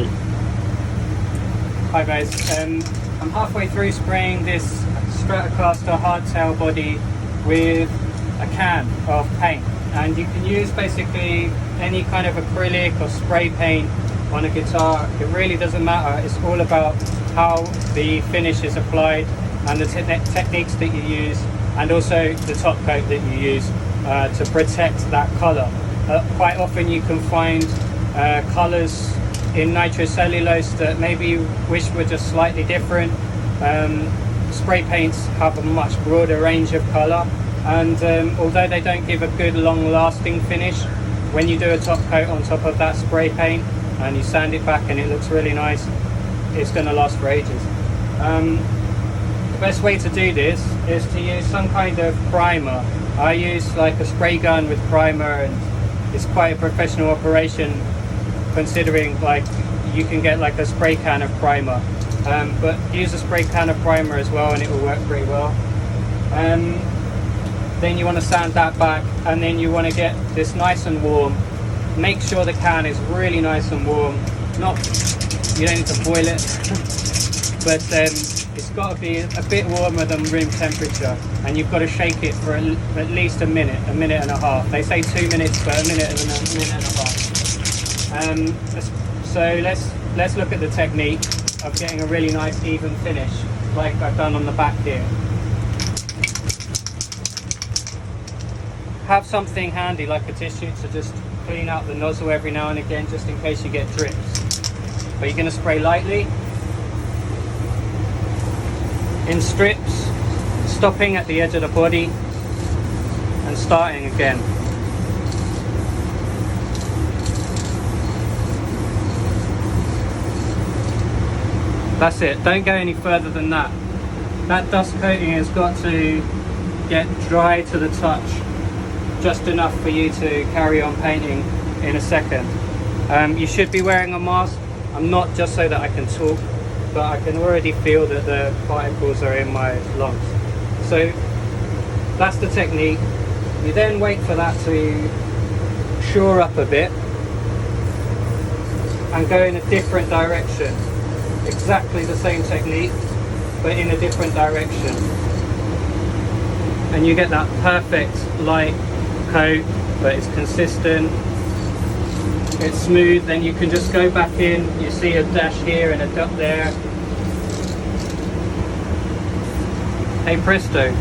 quickly. Hi guys, I'm halfway through spraying this Stratocaster hardtail body with a can of paint, and you can use basically any kind of acrylic or spray paint on a guitar. It really doesn't matter. It's all about how the finish is applied and the techniques that you use, and also the top coat that you use to protect that color. Quite often you can find colors in nitrocellulose that maybe you wish were just slightly different. Spray paints have a much broader range of color, and although they don't give a good long-lasting finish, when you do a top coat on top of that spray paint and you sand it back and it looks really nice, it's going to last for ages. The best way to do this is to use some kind of primer. I use like a spray gun with primer, and it's quite a professional operation considering like you can get like a spray can of primer, but use a spray can of primer as well and it will work pretty well. Then you want to sand that back, and then you want to get this nice and warm. Make sure the can is really nice and warm. You don't need to boil it, but it's got to be a bit warmer than room temperature, and you've got to shake it for at least a minute and a half. They say 2 minutes, but a minute and a half. So let's look at the technique of getting a really nice even finish, like I've done on the back here. Have something handy like a tissue to just clean out the nozzle every now and again, just in case you get drips. But you're going to spray lightly in strips, stopping at the edge of the body and starting again. That's it, don't go any further than that. That dust coating has got to get dry to the touch, just enough for you to carry on painting in a second. You should be wearing a mask. I'm not, just so that I can talk, but I can already feel that the particles are in my lungs. So that's the technique. You then wait for that to shore up a bit and go in a different direction. Exactly the same technique, but in a different direction. And you get that perfect light coat, but it's consistent, it's smooth. Then you can just go back in, you see a dash here and a dot there. Hey presto,